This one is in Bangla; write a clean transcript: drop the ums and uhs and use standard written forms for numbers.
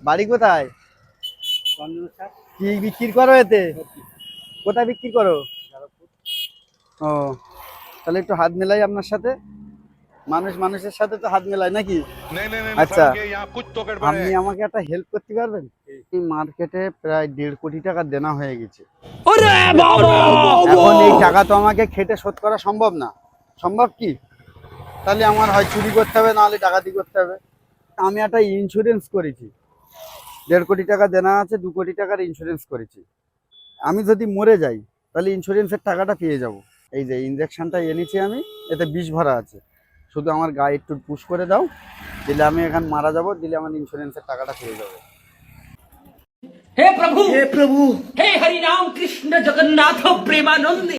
বাড়ি কোথায়? কি বিক্রি করো এতে? কোথায় বিক্রি করো? ও, তাহলে একটু হাত মেলাই আপনার সাথে। মানুষ মানুষের সাথে তো হাত মেলায় নাকি? আচ্ছা, আপনি আমাকে একটা হেল্প করতে পারবেন? এই মার্কেটে প্রায় 1.5 কোটি টাকা দেনা হয়ে গেছে। এখন এই টাকা তো আমাকে খেটে শোধ করা সম্ভব না। সম্ভব কি? তাহলে আমার হয় চুরি করতে হবে, নাহলে ডাকাতি করতে হবে। আমি একটা ইন্স্যুরেন্স করেছি, 1.5 কোটি টাকা দেনা আছে, 2 কোটি টাকার ইন্স্যুরেন্স করেছি। আমি যদি মরে যাই তাহলে ইন্স্যুরেন্সের টাকাটা পেয়ে যাব। এই যে ইঞ্জেকশনটা এনেছি আমি, এতে বিষ ভরা আছে। শুধু আমার গায়ে একটু পুশ করে দাও, দিলে আমি এখানে মারা যাব, দিলে আমার ইন্স্যুরেন্সের টাকাটা পেয়ে যাবে। हे प्रभु हे हरि राम कृष्ण जगन्नाथ प्रेमानंद।